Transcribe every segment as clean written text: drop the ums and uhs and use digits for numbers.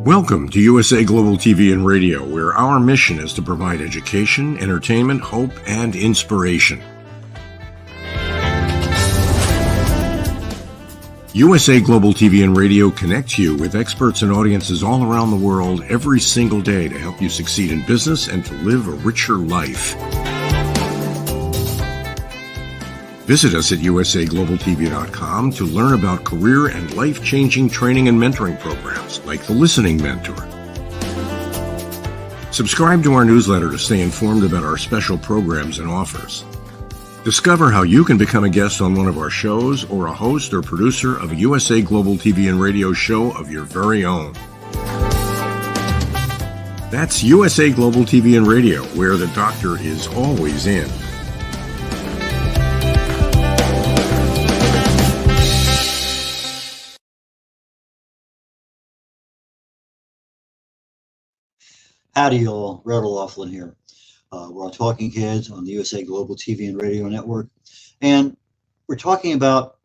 Welcome to USA Global TV and Radio, where our mission is to provide education, entertainment, hope, and inspiration. USA Global TV and Radio connects you with experts and audiences all around the world every single day to help you succeed in business and to live a richer life. Visit us at usaglobaltv.com to learn about career and life-changing training and mentoring programs like the Listening Mentor. Subscribe to our newsletter to stay informed about our special programs and offers. Discover how you can become a guest on one of our shows or a host or producer of a USA Global TV and Radio show of your very own. That's USA Global TV and Radio, where the doctor is always in. Howdy, y'all. red.olaughlin here. We're on Talking Heads on the USA Global TV and Radio Network. And we're talking about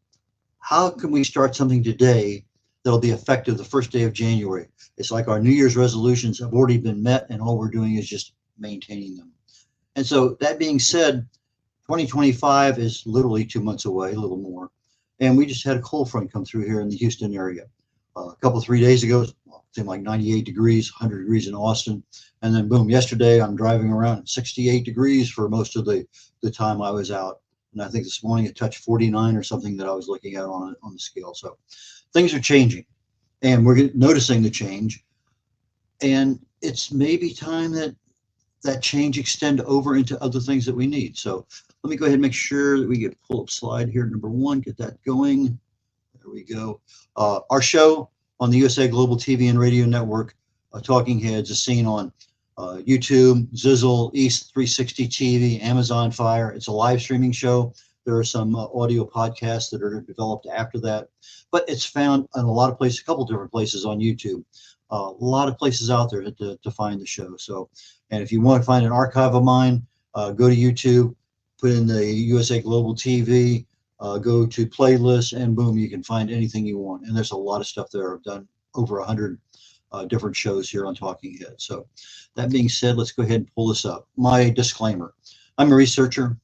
how can we start something today that'll be effective the first day of January. It's like our New Year's resolutions have already been met, and all we're doing is just maintaining them. And so that being said, 2025 is literally 2 months away, a little more. And we just had a cold front come through here in the Houston area. A couple, 3 days ago, it seemed like 98 degrees, 100 degrees in Austin. And then boom, yesterday I'm driving around at 68 degrees for most of the time I was out. And I think this morning it touched 49 or something that I was looking at on the scale. So things are changing and we're noticing the change. And it's maybe time that change extend over into other things that we need. So let me go ahead and make sure that we get pull-up slide here. Number one, get that going. There we go. Our show on the USA Global TV and Radio Network, Talking Heads, is seen on YouTube, Zizzle, East 360 TV, Amazon Fire. It's a live streaming show. There are some audio podcasts that are developed after that, but it's found in a lot of places, a couple different places on YouTube. A lot of places out there to find the show. So, and if you want to find an archive of mine, go to YouTube, put in the USA Global TV, go to playlists, and boom, you can find anything you want. And there's a lot of stuff there. I've done over 100 different shows here on Talking Heads. So that being said, let's go ahead and pull this up. My disclaimer: I'm a researcher,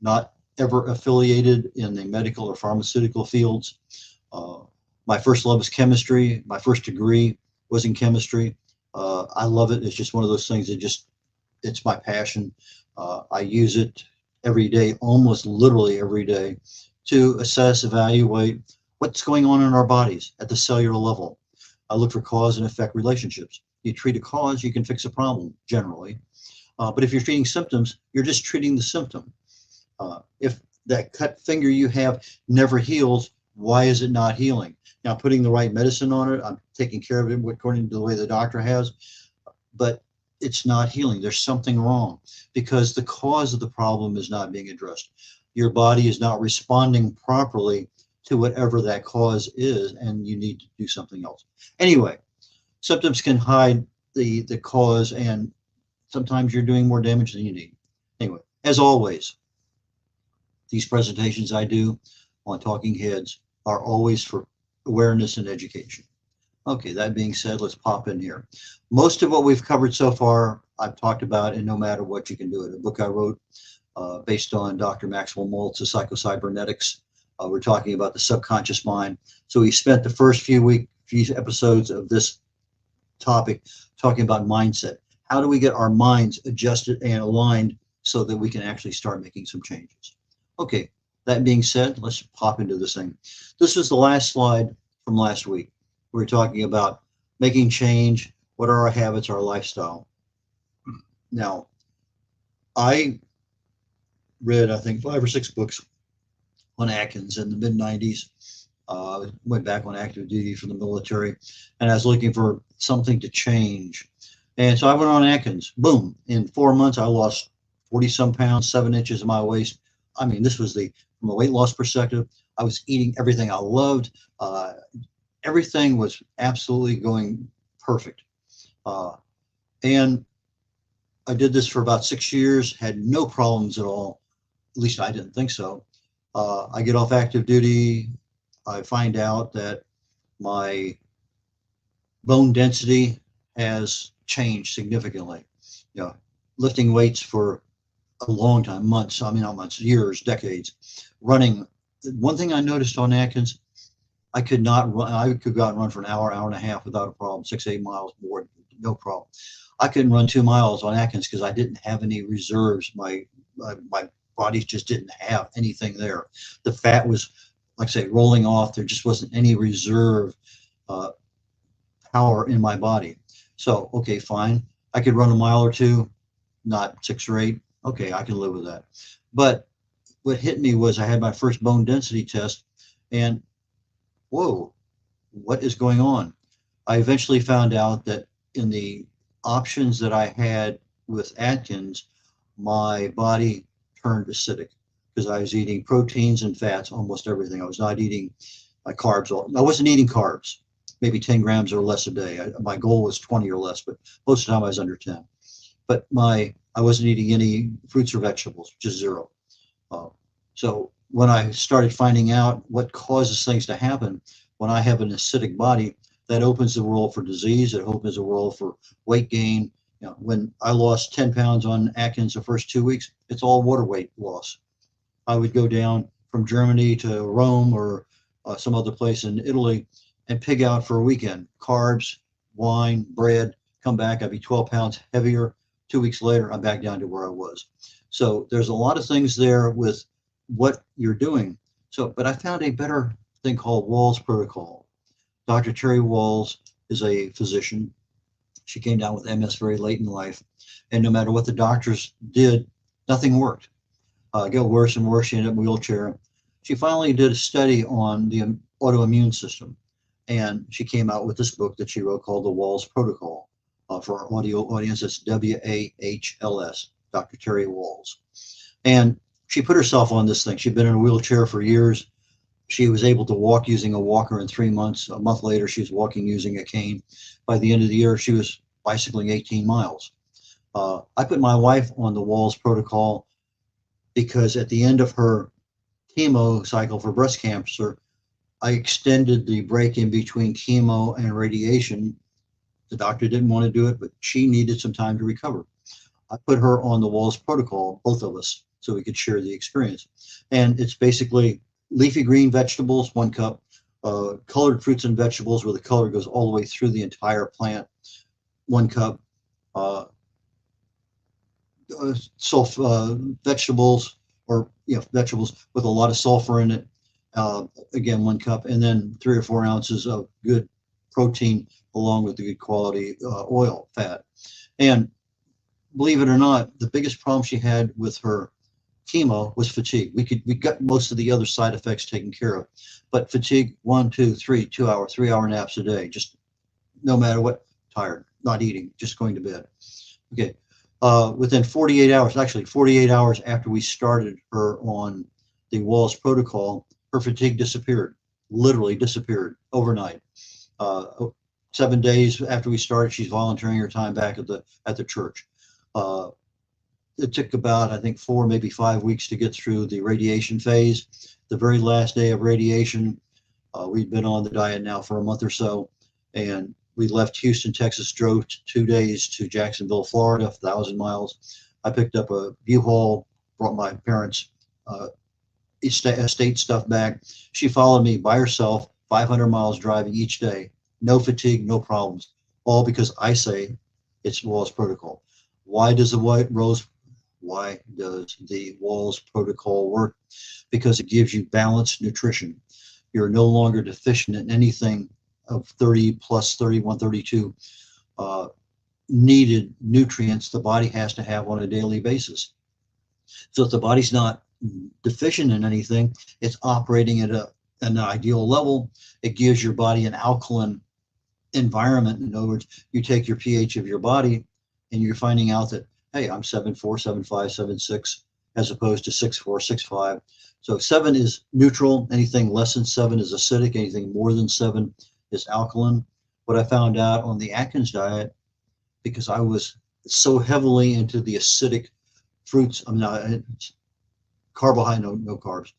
not ever affiliated in the medical or pharmaceutical fields. My first love is chemistry. My first degree was in chemistry. I love it. It's just one of those things that it's my passion. I use it every day, almost literally every day, to assess, evaluate what's going on in our bodies at the cellular level. I look for cause and effect relationships. You treat a cause, you can fix a problem generally. But if you're treating symptoms, you're just treating the symptom. If that cut finger you have never heals, why is it not healing? Now, putting the right medicine on it, I'm taking care of it according to the way the doctor has, but it's not healing. There's something wrong because the cause of the problem is not being addressed. Your body is not responding properly to whatever that cause is, and you need to do something else. Anyway, symptoms can hide the cause, and sometimes you're doing more damage than you need. Anyway, as always, these presentations I do on Talking Heads are always for awareness and education. Okay, that being said, let's pop in here. Most of what we've covered so far, I've talked about, and no matter what, you can do it. A book I wrote based on Dr. Maxwell Maltz's psychocybernetics. We're talking about the subconscious mind. So we spent the first few episodes of this topic talking about mindset. How do we get our minds adjusted and aligned so that we can actually start making some changes? Okay, that being said, let's pop into this thing. This is the last slide from last week. We were talking about making change. What are our habits, our lifestyle? Now, I read, I think, 5 or 6 books on Atkins in the mid-90s. Went back on active duty for the military, and I was looking for something to change. And so I went on Atkins. Boom. In 4 months, I lost 40-some pounds, 7 inches of my waist. I mean, this was from a weight loss perspective. I was eating everything I loved. Everything was absolutely going perfect. And I did this for about 6 years, had no problems at all. At least I didn't think so. I get off active duty. I find out that my Bone density has changed significantly. You know, lifting weights for a long time, months, I mean, not months, years, decades, running. One thing I noticed on Atkins, I could not run. I could go out and run for an hour, hour and a half without a problem, 6, 8 miles more, no problem. I couldn't run 2 miles on Atkins because I didn't have any reserves. My body just didn't have anything there. The fat was, like I say, rolling off. There just wasn't any reserve uh, power in my body. So, okay, fine. I could run a mile or two, not 6 or 8. Okay, I can live with that. But what hit me was I had my first bone density test, and whoa, what is going on? I eventually found out that in the options that I had with Atkins, my body turned acidic because I was eating proteins and fats, almost everything. I was not eating my carbs. I wasn't eating carbs, maybe 10 grams or less a day. My goal was 20 or less, but most of the time I was under 10. But I wasn't eating any fruits or vegetables, just zero. Uh, so when I started finding out what causes things to happen, when I have an acidic body, that opens the world for disease. It opens the world for weight gain. You know, when I lost 10 pounds on Atkins the first 2 weeks, it's all water weight loss. I would go down from Germany to Rome or some other place in Italy and pig out for a weekend. Carbs, wine, bread, come back. I'd be 12 pounds heavier. 2 weeks later, I'm back down to where I was. So there's a lot of things there with what you're doing. So, but I found a better thing called Wahls protocol. Dr. Terry Wahls is a physician. She came down with MS very late in life, and no matter what the doctors did, nothing worked. It got worse and worse. She ended up in a wheelchair. She finally did a study on the autoimmune system, and she came out with this book that she wrote called The Wahls Protocol. For our audio audience, it's Wahls, Dr. Terry Wahls. And she put herself on this thing. She'd been in a wheelchair for years. She was able to walk using a walker in 3 months. A month later, she was walking using a cane. By the end of the year, she was bicycling 18 miles. I put my wife on the Wahls protocol because at the end of her chemo cycle for breast cancer, I extended the break in between chemo and radiation. The doctor didn't want to do it, but she needed some time to recover. I put her on the Wahls protocol, both of us, so we could share the experience. And it's basically leafy green vegetables, 1 cup, colored fruits and vegetables where the color goes all the way through the entire plant, 1 cup, uh, vegetables or vegetables with a lot of sulfur in it. Again, 1 cup, and then 3 or 4 ounces of good protein along with the good quality oil, fat. And believe it or not, the biggest problem she had with her chemo was fatigue. We got most of the other side effects taken care of, but fatigue, 1, 2, 3, 2 hour, 3 hour naps a day, just no matter what, tired, not eating, just going to bed. Okay. Within 48 hours, actually 48 hours after we started her on the Wahls protocol, her fatigue disappeared, literally disappeared overnight. 7 days after we started, she's volunteering her time back at the church. It took about, I think, 4, maybe 5 weeks to get through the radiation phase. The very last day of radiation, we'd been on the diet now for a month or so, and we left Houston, Texas, drove 2 days to Jacksonville, Florida, 1,000 miles. I picked up a U-Haul, brought my parents' estate stuff back. She followed me by herself, 500 miles driving each day. No fatigue, no problems. All because I say it's Wahls protocol. Why does the Wahls protocol work? Because it gives you balanced nutrition. You're no longer deficient in anything of 30 plus 31, 32 needed nutrients the body has to have on a daily basis. So if the body's not deficient in anything, it's operating at an ideal level. It gives your body an alkaline environment. In other words, you take your pH of your body and you're finding out that, hey, I'm 7.4, 7.5, 7.6, as opposed to 6.4, 6.5. So 7 is neutral. Anything less than 7 is acidic. Anything more than 7 is alkaline. What I found out on the Atkins diet, because I was so heavily into the acidic fruits, I'm not carbohydrate, no carbs,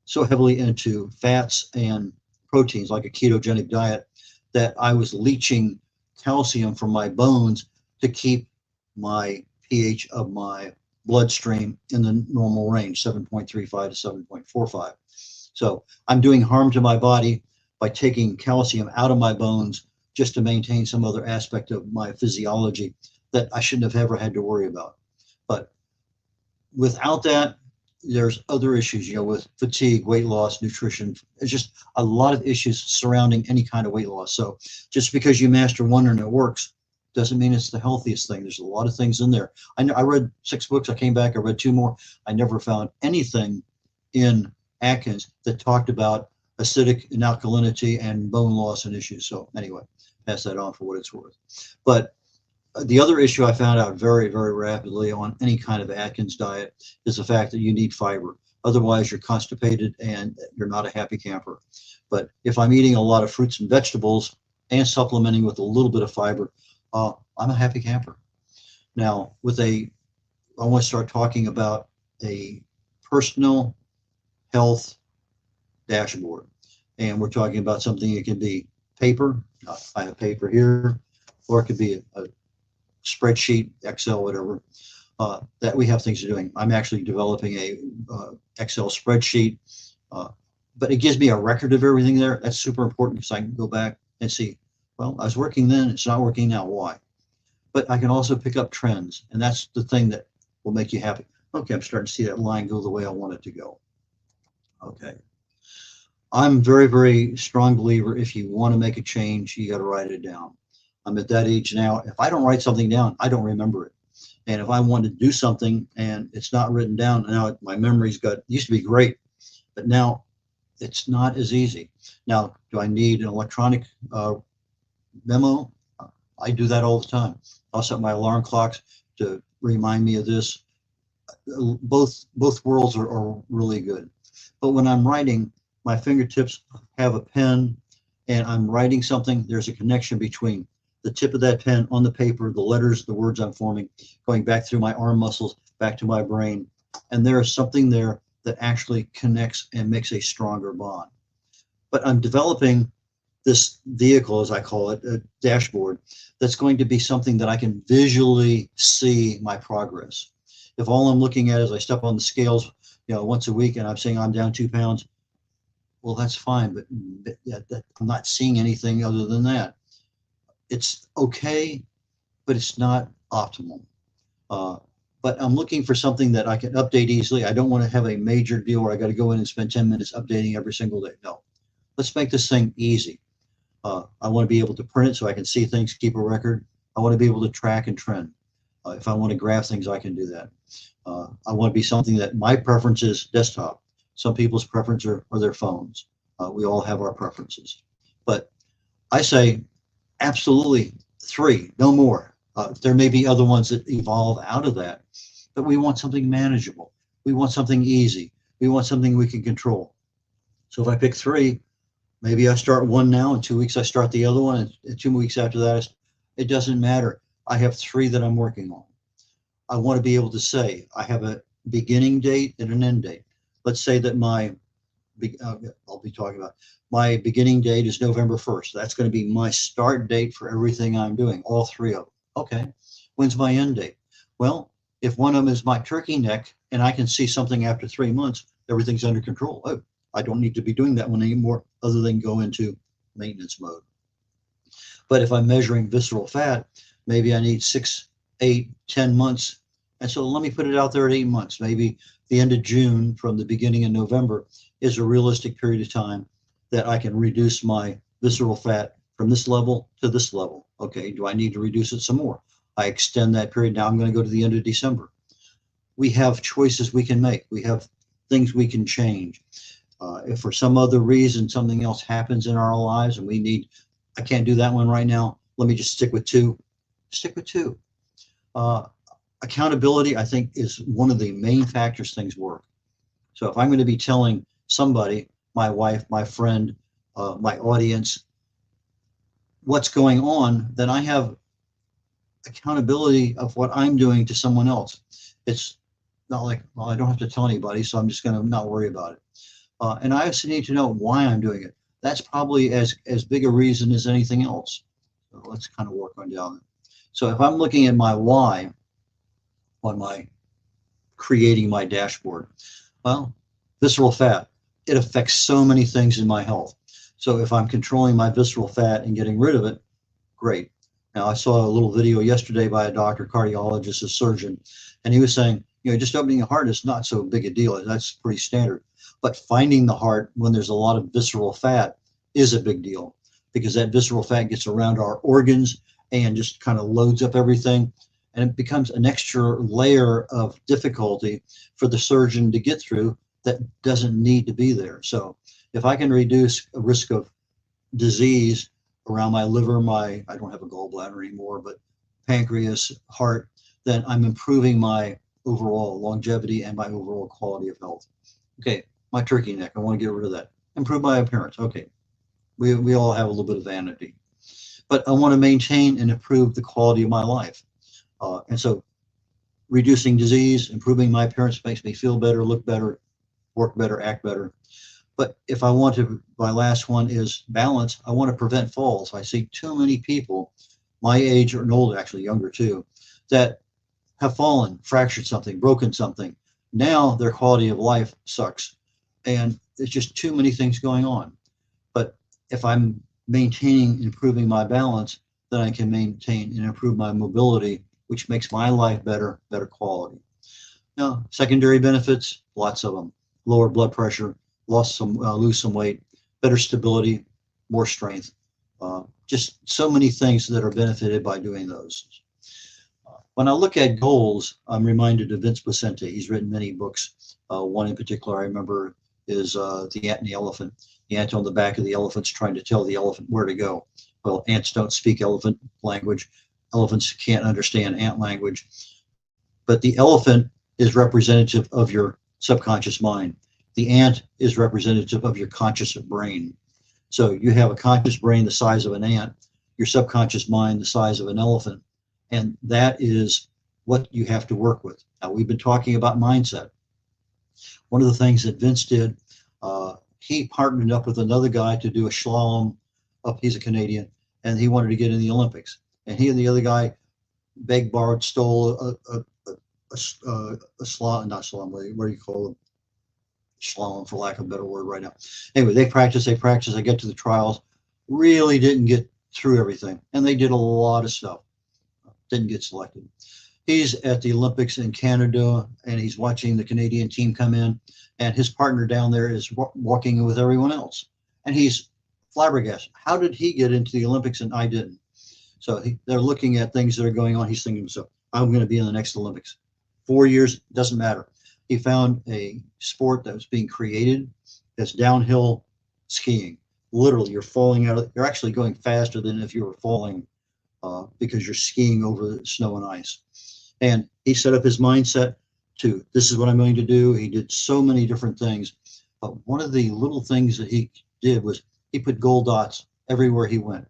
so heavily into fats and proteins, like a ketogenic diet, that I was leaching calcium from my bones to keep my pH of my bloodstream in the normal range, 7.35 to 7.45. So I'm doing harm to my body by taking calcium out of my bones just to maintain some other aspect of my physiology that I shouldn't have ever had to worry about. But without that, there's other issues, with fatigue, weight loss, nutrition. It's just a lot of issues surrounding any kind of weight loss. So just because you master one and it works doesn't mean it's the healthiest thing. There's a lot of things in there. I read 6 books. I came back, I read 2 more. I never found anything in Atkins that talked about acidic and alkalinity and bone loss and issues. So anyway, pass that on for what it's worth. But the other issue I found out very, very rapidly on any kind of Atkins diet is the fact that you need fiber. Otherwise, you're constipated and you're not a happy camper. But if I'm eating a lot of fruits and vegetables and supplementing with a little bit of fiber, I'm a happy camper. Now, I want to start talking about a personal health dashboard. And we're talking about something that can be paper. I have paper here, or it could be a spreadsheet, Excel, whatever, that we have things to doing. I'm actually developing a Excel spreadsheet, but it gives me a record of everything there. That's super important because I can go back and see, well, I was working then, it's not working now, why? But I can also pick up trends, and that's the thing that will make you happy. Okay, I'm starting to see that line go the way I want it to go. Okay. I'm very, very strong believer if you want to make a change, you got to write it down. I'm at that age now. If I don't write something down, I don't remember it. And if I want to do something and it's not written down, now my memory's used to be great, but now it's not as easy. Now, do I need an electronic memo? I do that all the time. I'll set my alarm clocks to remind me of this. Both worlds are really good. But when I'm writing, my fingertips have a pen and I'm writing something, there's a connection between the tip of that pen on the paper, the letters, the words I'm forming, going back through my arm muscles, back to my brain. And there is something there that actually connects and makes a stronger bond. But I'm developing this vehicle, as I call it, a dashboard, that's going to be something that I can visually see my progress. If all I'm looking at is I step on the scales, once a week and I'm saying I'm down 2 pounds, well, that's fine, but I'm not seeing anything other than that. It's okay, but it's not optimal. But I'm looking for something that I can update easily. I don't want to have a major deal where I got to go in and spend 10 minutes updating every single day. No, let's make this thing easy. I want to be able to print it so I can see things, keep a record. I want to be able to track and trend. If I want to graph things, I can do that. I want to be something that my preference is desktop. Some people's preference are their phones. We all have our preferences. But I say absolutely 3, no more. There may be other ones that evolve out of that, but we want something manageable. We want something easy. We want something we can control. So if I pick 3, maybe I start one now, in 2 weeks I start the other one, and 2 weeks after that, it doesn't matter. I have 3 that I'm working on. I want to be able to say I have a beginning date and an end date. Let's say that I'll be talking about my beginning date is November 1st. That's going to be my start date for everything I'm doing, all 3 of them. Okay, when's my end date? Well, if one of them is my turkey neck and I can see something after 3 months, everything's under control. Oh, I don't need to be doing that one anymore other than go into maintenance mode. But if I'm measuring visceral fat, maybe I need 6, 8, 10 months. And so let me put it out there at 8 months. Maybe the end of June from the beginning of November is a realistic period of time that I can reduce my visceral fat from this level to this level. Okay, do I need to reduce it some more? I extend that period. Now I'm going to go to the end of December. We have choices we can make. We have things we can change. If for some other reason something else happens in our lives and I can't do that one right now, let me just stick with 2. Stick with 2. Accountability, I think, is one of the main factors things work. So if I'm going to be telling somebody, my wife, my friend, my audience, what's going on, then I have accountability of what I'm doing to someone else. It's not like, well, I don't have to tell anybody, so I'm just going to not worry about it. And I also need to know why I'm doing it. That's probably as big a reason as anything else. So let's kind of work on down. So if I'm looking at my why on my creating my dashboard, well, visceral fat, it affects so many things in my health. So if I'm controlling my visceral fat and getting rid of it, great. Now, I saw a little video yesterday by a doctor, cardiologist, a surgeon, and he was saying, just opening a heart is not so big a deal. That's pretty standard. But finding the heart when there's a lot of visceral fat is a big deal, because that visceral fat gets around our organs and just kind of loads up everything. And it becomes an extra layer of difficulty for the surgeon to get through that doesn't need to be there. So if I can reduce a risk of disease around my liver, I don't have a gallbladder anymore, but pancreas, heart, then I'm improving my overall longevity and my overall quality of health. Okay, my turkey neck, I want to get rid of that. Improve my appearance. Okay, we all have a little bit of vanity, but I want to maintain and improve the quality of my life. And so reducing disease, improving my appearance makes me feel better, look better, work better, act better. But if I want to, my last one is balance. I want to prevent falls. I see too many people my age or older, actually younger too, that have fallen, fractured something, broken something. Now their quality of life sucks. And there's just too many things going on. But if I'm maintaining, improving my balance, then I can maintain and improve my mobility, which makes my life better quality. Now, secondary benefits, lots of them. Lower blood pressure, lose some weight, better stability, more strength. Just so many things that are benefited by doing those. When I look at goals, I'm reminded of Vince Placente. He's written many books. One in particular I remember is The Ant and the Elephant. The ant on the back of the elephant's trying to tell the elephant where to go. Well, ants don't speak elephant language. Elephants can't understand ant language. But the elephant is representative of your subconscious mind. The ant is representative of your conscious brain. So you have a conscious brain the size of an ant, your subconscious mind the size of an elephant, and that is what you have to work with. Now, we've been talking about mindset. One of the things that Vince did, he partnered up with another guy to do a slalom. He's a Canadian, and he wanted to get in the Olympics. And he and the other guy begged, borrowed, stole a slalom, not slalom, what do you call it? Slalom, for lack of a better word right now. Anyway, they practice. I get to the trials, really didn't get through everything. And they did a lot of stuff. Didn't get selected. He's at the Olympics in Canada, and he's watching the Canadian team come in, and his partner down there is walking with everyone else. And he's flabbergasted. How did he get into the Olympics and I didn't? So they're looking at things that are going on. He's thinking to himself, I'm going to be in the next Olympics. 4 years, doesn't matter. He found a sport that was being created that's downhill skiing. Literally, you're falling out. You're actually going faster than if you were falling because you're skiing over snow and ice. And he set up his mindset to, this is what I'm going to do. He did so many different things. But one of the little things that he did was he put gold dots everywhere he went.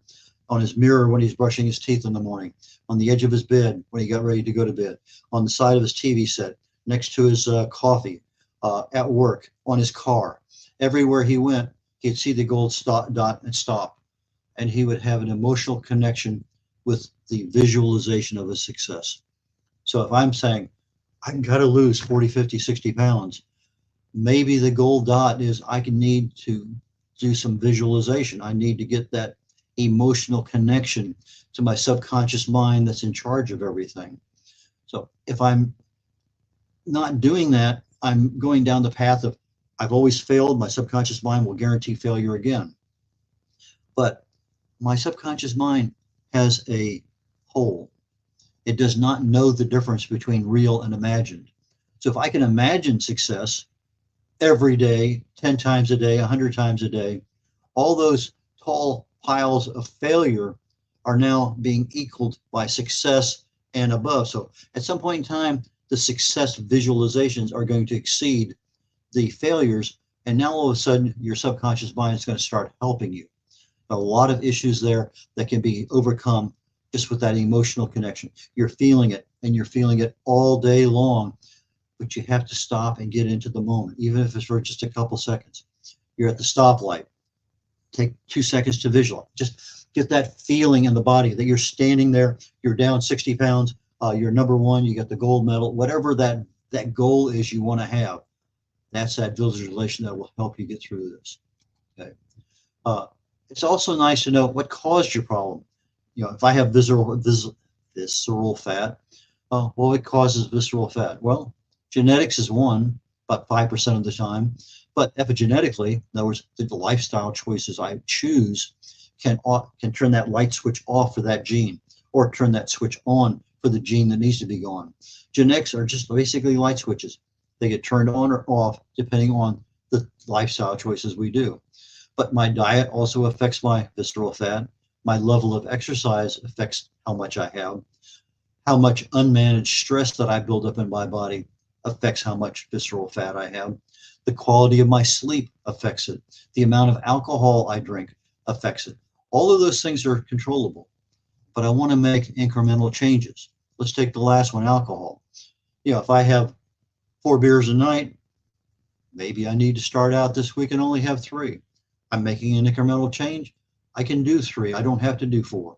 On his mirror when he's brushing his teeth in the morning, on the edge of his bed when he got ready to go to bed, on the side of his TV set, next to his coffee, at work, on his car. Everywhere he went, he'd see the gold dot and stop. And he would have an emotional connection with the visualization of his success. So if I'm saying, I got to lose 40, 50, 60 pounds, maybe the gold dot is I need to do some visualization. I need to get that emotional connection to my subconscious mind that's in charge of everything. So if I'm not doing that, I'm going down the path of I've always failed. My subconscious mind will guarantee failure again. But my subconscious mind has a hole. It does not know the difference between real and imagined. So if I can imagine success every day, 10 times a day, 100 times a day, all those tall piles of failure are now being equaled by success and above. So at some point in time, the success visualizations are going to exceed the failures. And now all of a sudden, your subconscious mind is going to start helping you. A lot of issues there that can be overcome just with that emotional connection. You're feeling it, and you're feeling it all day long, but you have to stop and get into the moment, even if it's for just a couple seconds. You're at the stoplight. Take 2 seconds to visualize. Just get that feeling in the body that you're standing there, you're down 60 pounds, you're number one, you got the gold medal, whatever that goal is you want to have. That's that visualization that will help you get through this. Okay. It's also nice to know what caused your problem. If I have visceral fat, what causes visceral fat? Well, genetics is one, about 5% of the time, but epigenetically, in other words, the lifestyle choices I choose can turn that light switch off for that gene, or turn that switch on for the gene that needs to be gone. Genetics are just basically light switches. They get turned on or off depending on the lifestyle choices we do. But my diet also affects my visceral fat. My level of exercise affects how much I have. How much unmanaged stress that I build up in my body affects how much visceral fat I have. The quality of my sleep affects it. The amount of alcohol I drink affects it. All of those things are controllable, but I want to make incremental changes. Let's take the last one, alcohol. If I have 4 beers a night, maybe I need to start out this week and only have 3. I'm making an incremental change. I can do 3. I don't have to do 4.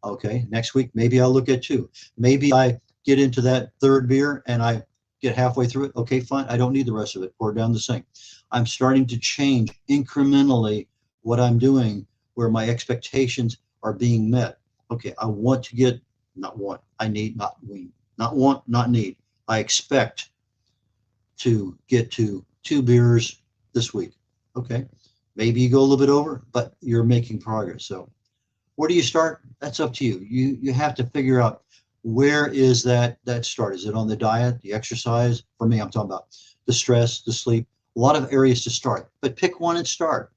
Okay, next week, maybe I'll look at 2. Maybe I get into that 3rd beer and I get halfway through it. Okay, fine. I don't need the rest of it. Pour it down the sink. I'm starting to change incrementally what I'm doing where my expectations are being met. Okay, I want to get, not want, I need, not we, not want, not need. I expect to get to 2 beers this week. Okay, maybe you go a little bit over, but you're making progress. So where do you start? That's up to you. You have to figure out, where is that start? Is it on the diet, the exercise? For me, I'm talking about the stress, the sleep, a lot of areas to start, but pick one and start.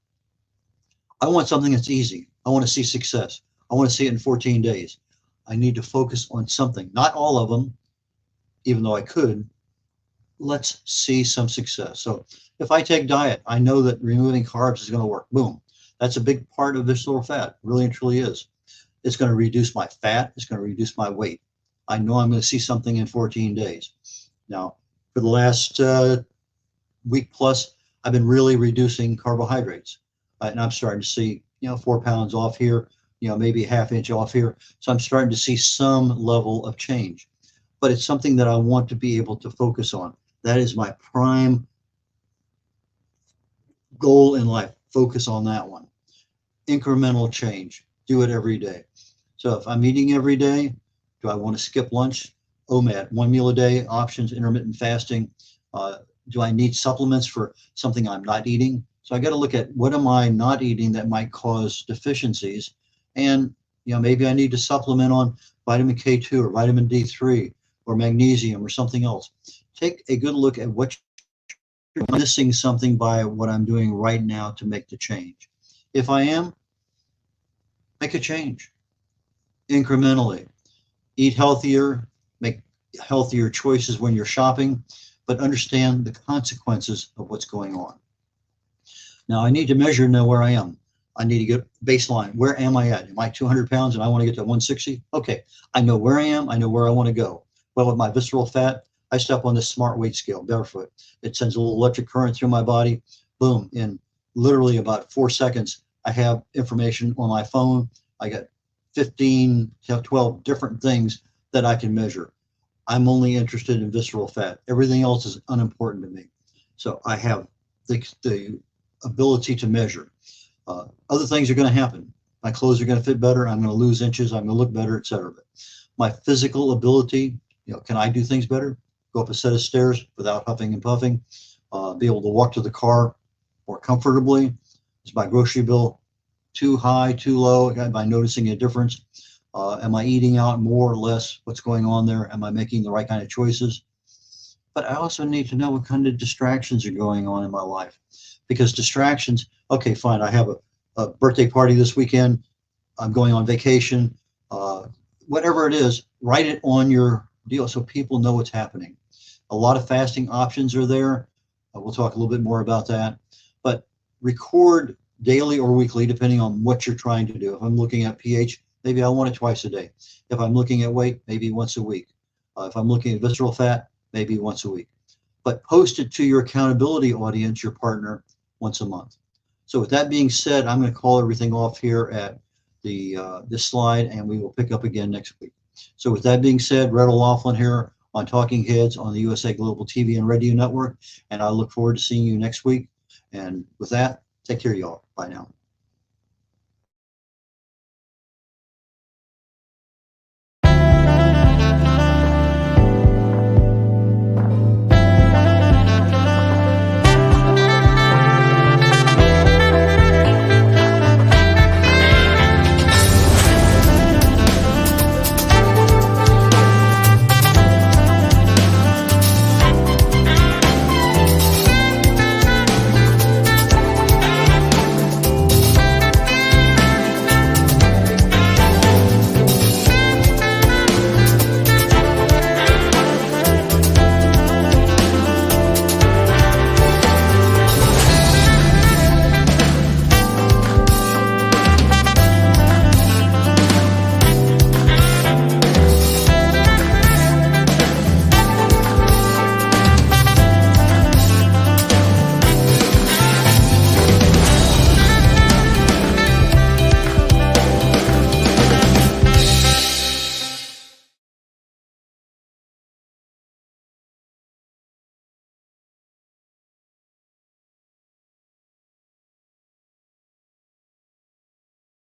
I want something that's easy. I want to see success. I want to see it in 14 days. I need to focus on something, not all of them, even though I could. Let's see some success. So if I take diet, I know that removing carbs is going to work. Boom. That's a big part of visceral fat, really and truly is. It's going to reduce my fat. It's going to reduce my weight. I know I'm going to see something in 14 days. Now, for the last week plus, I've been really reducing carbohydrates. And I'm starting to see, 4 pounds off here, maybe a ½ inch off here. So I'm starting to see some level of change. But it's something that I want to be able to focus on. That is my prime goal in life. Focus on that one. Incremental change. Do it every day. So if I'm eating every day, do I want to skip lunch? OMAD, 1 meal a day, options, intermittent fasting. Do I need supplements for something I'm not eating? So I got to look at, what am I not eating that might cause deficiencies? And maybe I need to supplement on vitamin K2 or vitamin D3 or magnesium or something else. Take a good look at what you're missing, something by what I'm doing right now to make the change. If I am, make a change incrementally. Eat healthier, make healthier choices when you're shopping, but understand the consequences of what's going on. Now, I need to measure and know where I am. I need to get baseline. Where am I at? Am I 200 pounds and I want to get to 160? Okay, I know where I am. I know where I want to go. Well, with my visceral fat, I step on this smart weight scale barefoot. It sends a little electric current through my body. Boom, in literally about 4 seconds, I have information on my phone. I got 15 to 12 different things that I can measure. I'm only interested in visceral fat. Everything else is unimportant to me. So I have the ability to measure. Other things are going to happen. My clothes are going to fit better. I'm going to lose inches. I'm going to look better, etc. My physical ability, can I do things better? Go up a set of stairs without huffing and puffing. Be able to walk to the car more comfortably. Is my grocery bill too high, too low? Am I noticing a difference? Am I eating out more or less? What's going on there? Am I making the right kind of choices? But I also need to know what kind of distractions are going on in my life. Because distractions, okay, fine, I have a birthday party this weekend. I'm going on vacation. Whatever it is, write it on your deal so people know what's happening. A lot of fasting options are there. We'll talk a little bit more about that. But record daily or weekly, depending on what you're trying to do. If I'm looking at pH, maybe I want it twice a day. If I'm looking at weight, maybe once a week. If I'm looking at visceral fat, maybe once a week. But post it to your accountability audience, your partner, once a month. So with that being said, I'm going to call everything off here at this slide, and we will pick up again next week. So with that being said, Red O'Laughlin here on Talking Heads on the USA Global TV and Radio Network, and I look forward to seeing you next week. And with that, take care, y'all. Bye now.